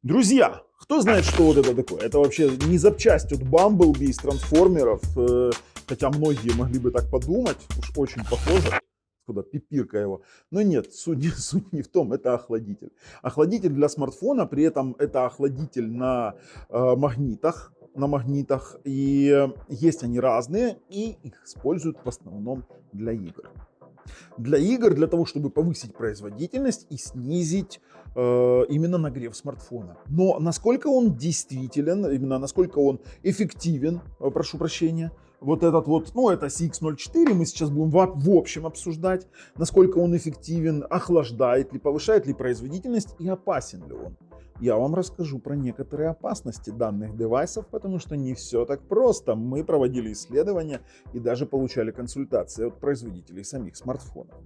Друзья, кто знает, что вот это такое? Это вообще не запчасть от Бамблби из трансформеров, хотя многие могли бы так подумать, уж очень похоже, куда пипирка его. Но нет, суть не в том, это охладитель. Охладитель для смартфона, при этом это охладитель на магнитах, и есть они разные, и их используют в основном для игр. Для того, чтобы повысить производительность и снизить именно нагрев смартфона. Но насколько он действителен, именно насколько он эффективен, прошу прощения, вот этот вот, ну это CX04, мы сейчас будем в общем обсуждать, насколько он эффективен, охлаждает ли, повышает ли производительность и опасен ли он. Я вам расскажу про некоторые опасности данных девайсов, потому что не все так просто. Мы проводили исследования и даже получали консультации от производителей самих смартфонов.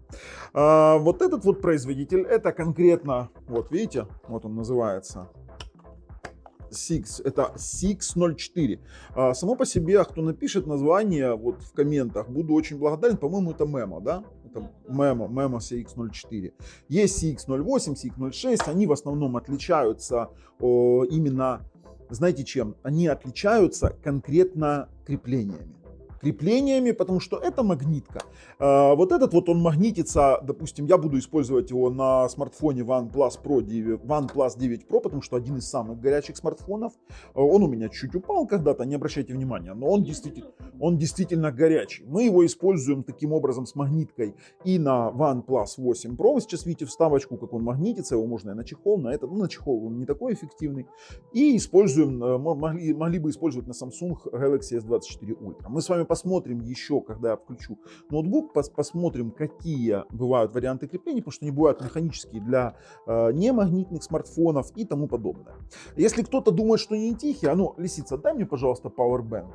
Вот этот вот производитель, это конкретно, вот видите, вот он называется, это CX04. Само по себе, кто напишет название вот в комментах, буду очень благодарен. По-моему, это Memo, да? Это Memo CX04. Есть CX08, CX06. Они в основном отличаются именно, знаете чем? Они отличаются конкретно креплениями, потому что это магнитка. Вот этот вот он магнитится, допустим, я буду использовать его на смартфоне OnePlus 9 Pro, потому что один из самых горячих смартфонов. Он у меня чуть упал когда-то, не обращайте внимания, но он действительно горячий. Мы его используем таким образом с магниткой и на OnePlus 8 Pro. Вы сейчас видите вставочку, как он магнитится, его можно и на чехол, на чехол он не такой эффективный. И используем, могли бы использовать на Samsung Galaxy S24 Ultra. Мы с вами посмотрим еще, когда я включу ноутбук, посмотрим, какие бывают варианты крепления, потому что они бывают механические для немагнитных смартфонов и тому подобное. Если кто-то думает, что они тихие, лисица, дай мне, пожалуйста, Powerbank.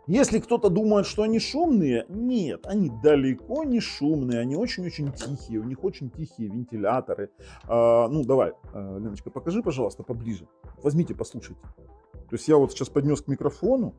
Если кто-то думает, что они шумные, нет, они далеко не шумные, они очень-очень тихие, у них очень тихие вентиляторы. Давай, Леночка, покажи, пожалуйста, поближе. Возьмите, послушайте. То есть я вот сейчас поднес к микрофону.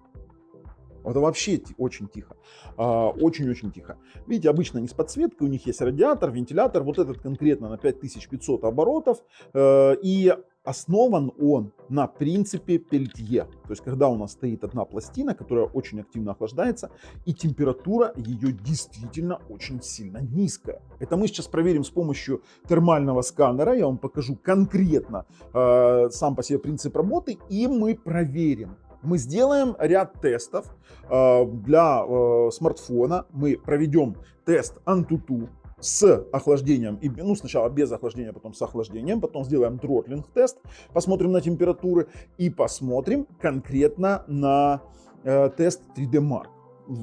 Это вообще очень тихо, очень-очень тихо. Видите, обычно они с подсветкой, у них есть радиатор, вентилятор, вот этот конкретно на 5500 оборотов, и основан он на принципе пельтье. То есть когда у нас стоит одна пластина, которая очень активно охлаждается, и температура ее действительно очень сильно низкая. Это мы сейчас проверим с помощью термального сканера, я вам покажу конкретно сам по себе принцип работы, и мы проверим. Мы сделаем ряд тестов для смартфона. Мы проведем тест Antutu с охлаждением, сначала без охлаждения, потом с охлаждением, потом сделаем тротлинг тест, посмотрим на температуры и посмотрим конкретно на тест 3D Mark.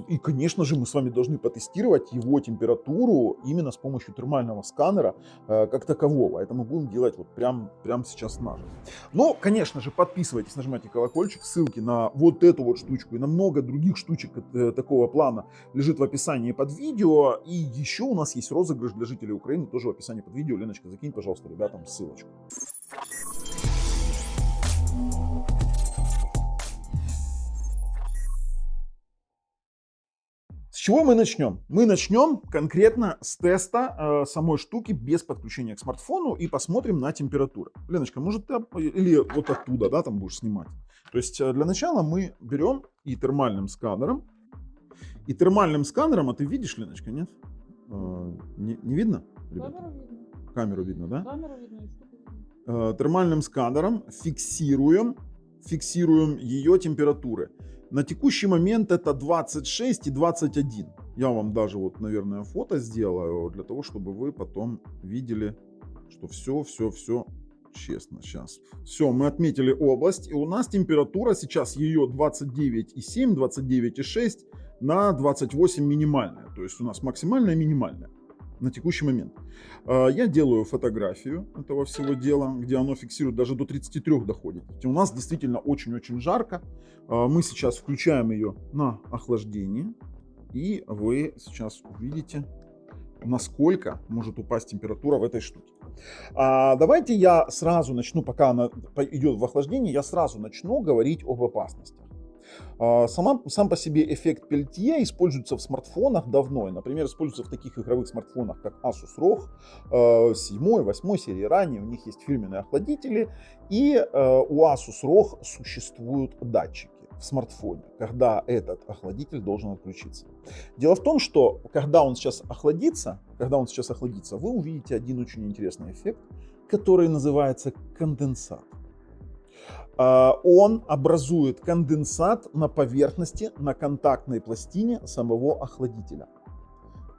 И, конечно же, мы с вами должны потестировать его температуру именно с помощью термального сканера как такового. Это мы будем делать вот прямо сейчас нажим. Но, конечно же, подписывайтесь, нажимайте колокольчик. Ссылки на вот эту вот штучку и на много других штучек такого плана лежит в описании под видео. И еще у нас есть розыгрыш для жителей Украины, тоже в описании под видео. Леночка, закинь, пожалуйста, ребятам ссылочку. С чего мы начнем? Мы начнем конкретно с теста самой штуки без подключения к смартфону и посмотрим на температуру. Леночка, может ты или вот оттуда, да, там будешь снимать. То есть для начала мы берем и термальным сканером, а ты видишь, Леночка, нет? Не видно? Ребята? Камеру видно, да? Камеру видно. Термальным сканером фиксируем ее температуры. На текущий момент это 26 и 21. Я вам даже вот, наверное, фото сделаю, для того, чтобы вы потом видели, что все честно. Сейчас. Все, мы отметили область, и у нас температура сейчас ее 29,7, 29,6 на 28 минимальная. То есть у нас максимальная и минимальная на текущий момент. Я делаю фотографию этого всего дела, где оно фиксирует, даже до 33 доходит. У нас действительно очень-очень жарко. Мы сейчас включаем ее на охлаждение, и вы сейчас увидите, насколько может упасть температура в этой штуке. Давайте я сразу начну, пока она идет в охлаждение, я сразу начну говорить об опасностях. Сам по себе эффект Пельтье используется в смартфонах давно. Например, используется в таких игровых смартфонах, как Asus ROG 7, 8 серии ранее. У них есть фирменные охладители. И у Asus ROG существуют датчики в смартфоне, когда этот охладитель должен отключиться. Дело в том, что когда он сейчас охладится, вы увидите один очень интересный эффект, который называется конденсат. Он образует конденсат на поверхности, на контактной пластине самого охладителя.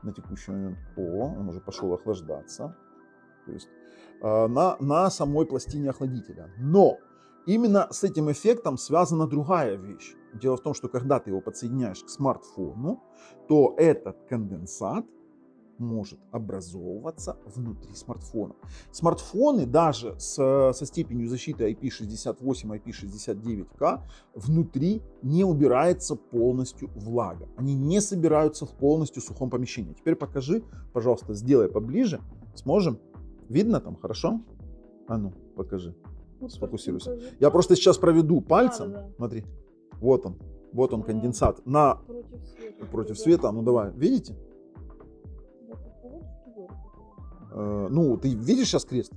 На текущий момент, он уже пошел охлаждаться. То есть на самой пластине охладителя. Но именно с этим эффектом связана другая вещь. Дело в том, что когда ты его подсоединяешь к смартфону, то этот конденсат может образовываться внутри смартфона. Смартфоны даже со степенью защиты IP68, IP69K внутри не убирается полностью влага. Они не собираются в полностью сухом помещении. Теперь покажи, пожалуйста, сделай поближе. Сможем? Видно там хорошо? А ну, покажи. Сфокусируйся. Я просто сейчас проведу пальцем. Смотри. Вот он конденсат против света. Ну давай, видите? Ну, ты видишь сейчас крест?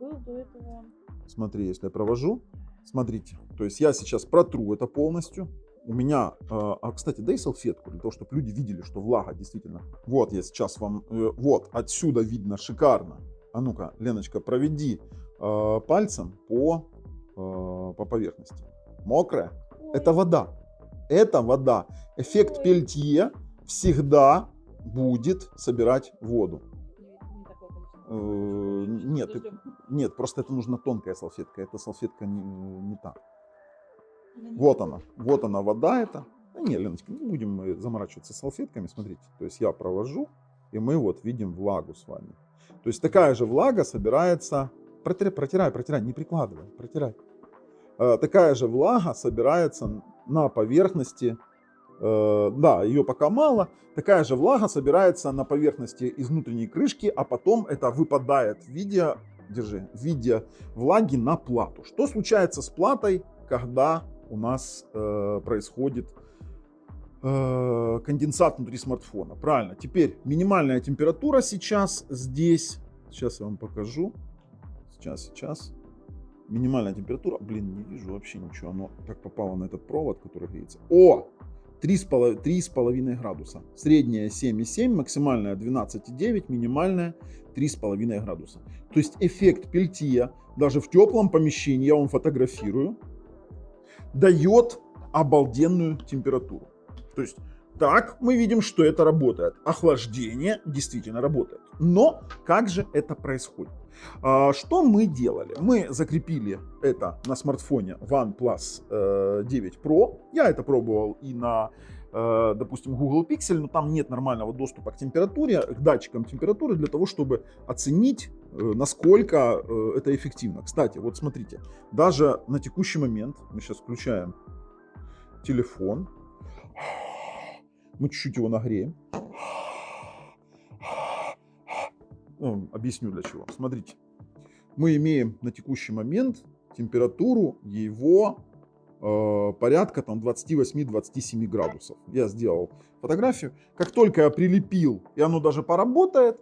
Был до этого. Смотри, если я провожу, смотрите. То есть я сейчас протру это полностью. У меня, кстати, дай салфетку, для того, чтобы люди видели, что влага действительно. Вот я сейчас вам, вот отсюда видно шикарно. А ну-ка, Леночка, проведи пальцем по поверхности. Мокрая? Это вода. Это вода. Эффект Пельтье всегда будет собирать воду. Нет, просто это нужна тонкая салфетка. Эта салфетка не та. Вот она вода эта. Не, Леночка, не будем мы заморачиваться салфетками, смотрите. То есть я провожу, и мы вот видим влагу с вами. То есть такая же влага собирается, протирай, не прикладывай, протирай. Такая же влага собирается на поверхности, да, ее пока мало, такая же влага собирается на поверхности из внутренней крышки, а потом это выпадает в виде влаги на плату. Что случается с платой, когда у нас происходит конденсат внутри смартфона? Правильно, теперь минимальная температура сейчас здесь, сейчас я вам покажу, сейчас. Минимальная температура, блин, не вижу вообще ничего, оно так попало на этот провод, который греется. 3,5 градуса. Средняя 7,7, максимальная 12,9, минимальная 3,5 градуса. То есть эффект Пельтье даже в теплом помещении, я вам фотографирую, дает обалденную температуру. То есть так мы видим, что это работает. Охлаждение действительно работает. Но как же это происходит? Что мы делали? Мы закрепили это на смартфоне OnePlus 9 Pro. Я это пробовал и на, допустим, Google Pixel, но там нет нормального доступа к температуре, к датчикам температуры для того, чтобы оценить, насколько это эффективно. Кстати, вот смотрите, даже на текущий момент, мы сейчас включаем телефон, мы чуть-чуть его нагреем. Объясню для чего. Смотрите, мы имеем на текущий момент температуру его порядка 28-27 градусов. Я сделал фотографию. Как только я прилепил, и оно даже поработает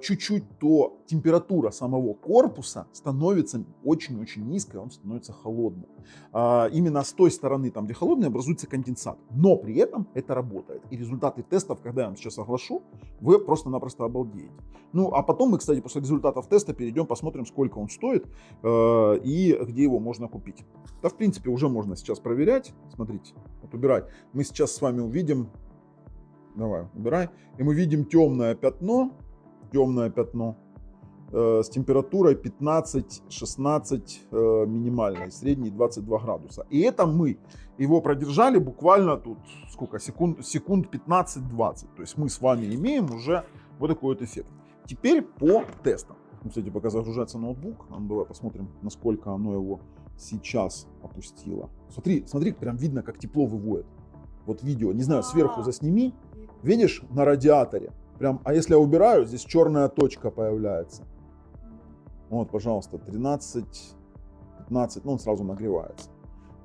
чуть-чуть, то температура самого корпуса становится очень-очень низкой, он становится холодным. Именно с той стороны, там где холодный, образуется конденсат. Но при этом это работает. И результаты тестов, когда я вам сейчас оглашу, вы просто-напросто обалдеете. Ну, а потом мы, кстати, после результатов теста перейдем, посмотрим, сколько он стоит и где его можно купить. Да, в принципе, уже можно сейчас проверять. Смотрите, вот убирай. Мы сейчас с вами увидим, давай, убирай, и мы видим темное пятно с температурой 15-16 минимальной, средней 22 градуса. И это мы его продержали буквально тут сколько, секунд 15-20. То есть мы с вами имеем уже вот такой вот эффект. Теперь по тестам. Кстати, пока загружается ноутбук, давай посмотрим, насколько оно его сейчас опустило. Смотри, прям видно, как тепло выводит. Вот видео, не знаю, сверху засними. Видишь, на радиаторе. Прям, а если я убираю, здесь черная точка появляется. Вот, пожалуйста, 13, 15, ну он сразу нагревается.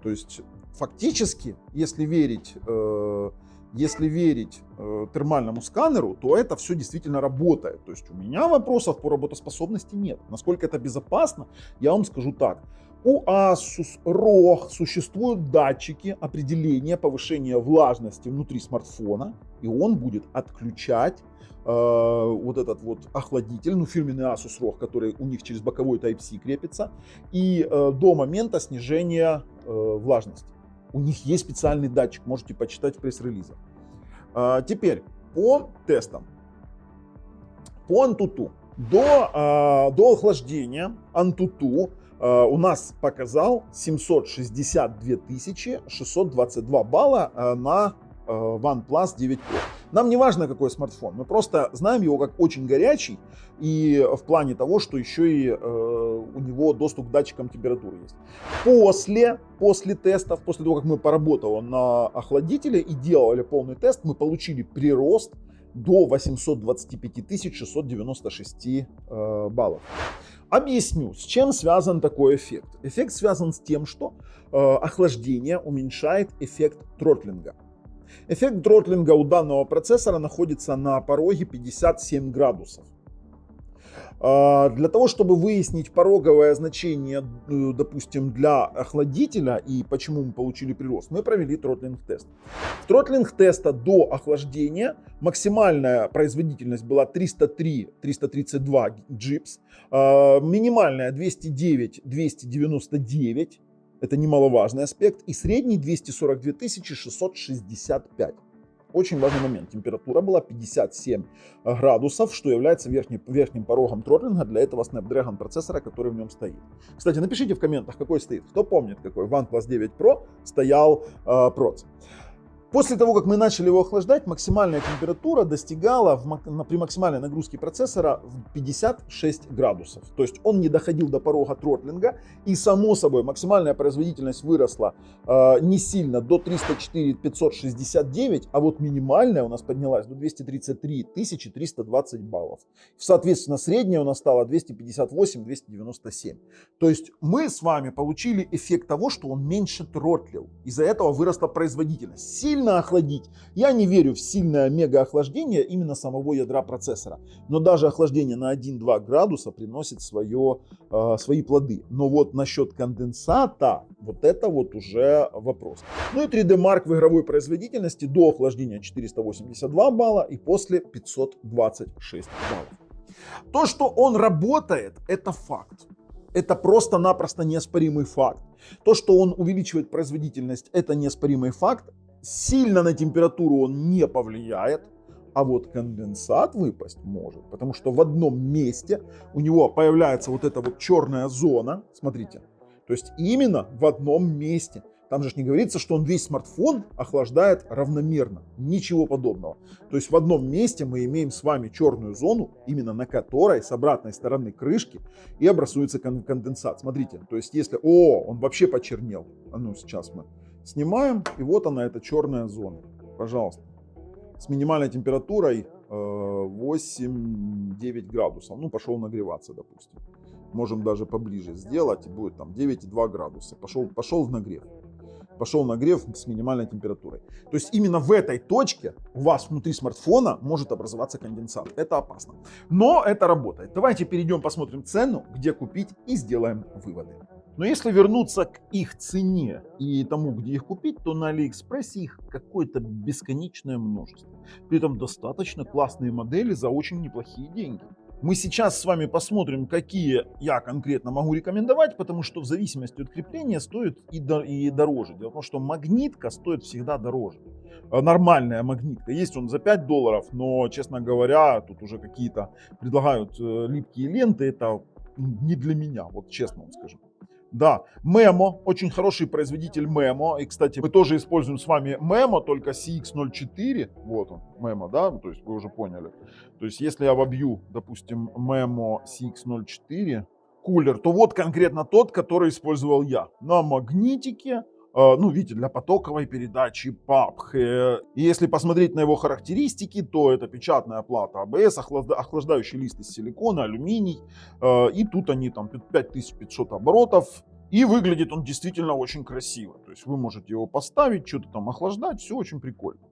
То есть фактически, если верить термальному сканеру, то это все действительно работает. То есть у меня вопросов по работоспособности нет. Насколько это безопасно, я вам скажу так. У Asus ROG существуют датчики определения повышения влажности внутри смартфона, и он будет отключать вот этот вот охладитель, ну фирменный Asus ROG, который у них через боковой Type-C крепится, и до момента снижения влажности. У них есть специальный датчик, можете почитать в пресс-релизах. Теперь по тестам. По AnTuTu. До охлаждения AnTuTu у нас показал 762 622 балла на OnePlus 9 Pro. Нам не важно, какой смартфон, мы просто знаем его как очень горячий, и в плане того, что еще и у него доступ к датчикам температуры есть. После тестов, после того, как мы поработали на охладителе и делали полный тест, мы получили прирост до 825 696 баллов. Объясню, с чем связан такой эффект. Эффект связан с тем, что охлаждение уменьшает эффект тротлинга. Эффект тротлинга у данного процессора находится на пороге 57 градусов. Для того, чтобы выяснить пороговое значение, допустим, для охладителя и почему мы получили прирост, мы провели тротлинг-тест. В тротлинг-теста до охлаждения максимальная производительность была 303-332 джипс, минимальная 209-299, это немаловажный аспект, и средний 242 665. Очень важный момент. Температура была 57 градусов, что является верхним порогом тротлинга для этого Snapdragon процессора, который в нем стоит. Кстати, напишите в комментах, какой стоит. Кто помнит, какой в OnePlus 9 Pro стоял проц. После того, как мы начали его охлаждать, максимальная температура достигала при максимальной нагрузке процессора 56 градусов. То есть он не доходил до порога тротлинга, и само собой максимальная производительность выросла не сильно до 304 569, а вот минимальная у нас поднялась до 233 320 баллов. Соответственно, средняя у нас стала 258 297. То есть мы с вами получили эффект того, что он меньше тротлил. Из-за этого выросла производительность. Сильно охладить. Я не верю в сильное мегаохлаждение именно самого ядра процессора. Но даже охлаждение на 1-2 градуса приносит свои плоды. Но вот насчет конденсата, вот это вот уже вопрос. Ну и 3D Mark в игровой производительности до охлаждения 482 балла и после 526 баллов. То, что он работает, это факт. Это просто-напросто неоспоримый факт. То, что он увеличивает производительность, это неоспоримый факт. Сильно на температуру он не повлияет, а вот конденсат выпасть может, потому что в одном месте у него появляется вот эта вот черная зона, смотрите, то есть именно в одном месте. Там же не говорится, что он весь смартфон охлаждает равномерно, ничего подобного. То есть в одном месте мы имеем с вами черную зону, именно на которой с обратной стороны крышки и образуется конденсат. Смотрите, то есть если, он вообще почернел, ну сейчас мы снимаем, и вот она, эта черная зона. Пожалуйста. С минимальной температурой 8-9 градусов. Ну, пошел нагреваться, допустим. Можем даже поближе сделать. Будет там 9,2 градуса. Пошел в нагрев. Пошел нагрев с минимальной температурой. То есть именно в этой точке у вас внутри смартфона может образоваться конденсат. Это опасно. Но это работает. Давайте перейдем, посмотрим цену, где купить, и сделаем выводы. Но если вернуться к их цене и тому, где их купить, то на Алиэкспрессе их какое-то бесконечное множество. При этом достаточно классные модели за очень неплохие деньги. Мы сейчас с вами посмотрим, какие я конкретно могу рекомендовать, потому что в зависимости от крепления стоит и дороже. Дело в том, что магнитка стоит всегда дороже. Нормальная магнитка. Есть он за $5, но, честно говоря, тут уже какие-то предлагают липкие ленты. Это не для меня, вот честно вам скажу. Да, Memo, очень хороший производитель Memo. И, кстати, мы тоже используем с вами Memo, только CX04. Вот он, Memo, да, то есть вы уже поняли. То есть если я вобью, допустим, Memo CX04 кулер, то вот конкретно тот, который использовал я. На магнитике, ну, видите, для потоковой передачи PAP. И если посмотреть на его характеристики, то это печатная плата ABS, охлаждающий лист из силикона, алюминий. И тут они там 5500 оборотов, И выглядит он действительно очень красиво. То есть вы можете его поставить, что-то там охлаждать, все очень прикольно.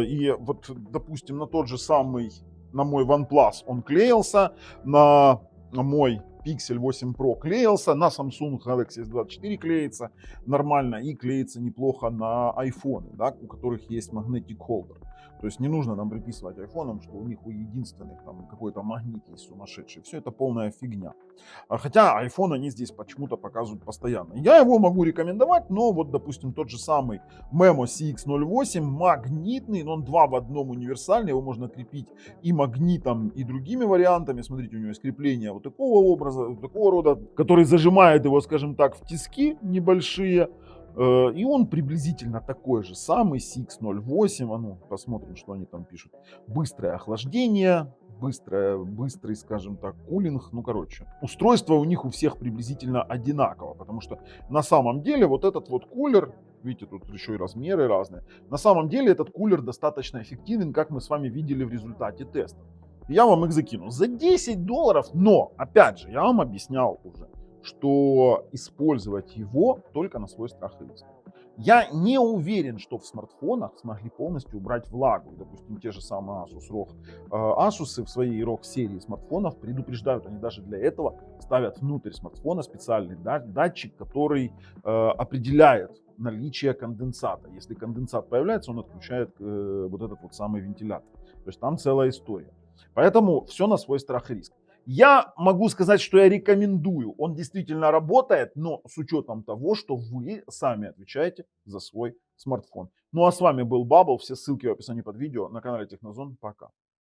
И вот, допустим, на тот же самый, на мой OnePlus он клеился, на мой Pixel 8 Pro клеился, на Samsung Galaxy S24 клеится нормально и клеится неплохо на iPhone, да, у которых есть magnetic holder. То есть не нужно нам приписывать айфонам, что у них у единственных там какой-то магнит есть сумасшедший. Все это полная фигня. Хотя iPhone они здесь почему-то показывают постоянно. Я его могу рекомендовать, но вот, допустим, тот же самый Memo CX08 магнитный, но он 2 в одном универсальный, его можно крепить и магнитом, и другими вариантами. Смотрите, у него есть крепление вот такого образа, вот такого рода, который зажимает его, скажем так, в тиски небольшие. И он приблизительно такой же самый CX08. А ну, посмотрим, что они там пишут. Быстрое охлаждение, быстрый, скажем так, кулинг. Ну, короче, устройство у них у всех приблизительно одинаково, потому что на самом деле вот этот вот кулер, видите, тут еще и размеры разные, на самом деле этот кулер достаточно эффективен, как мы с вами видели в результате теста. Я вам их закину за $10, но, опять же, я вам объяснял уже, что использовать его только на свой страх и риск. Я не уверен, что в смартфонах смогли полностью убрать влагу. Допустим, те же самые Asus ROG. Asus в своей ROG серии смартфонов предупреждают, они даже для этого ставят внутрь смартфона специальный датчик, который определяет наличие конденсата. Если конденсат появляется, он отключает вот этот вот самый вентилятор. То есть там целая история. Поэтому все на свой страх и риск. Я могу сказать, что я рекомендую. Он действительно работает, но с учетом того, что вы сами отвечаете за свой смартфон. Ну а с вами был Бабл. Все ссылки в описании под видео. На канале Технозон. Пока.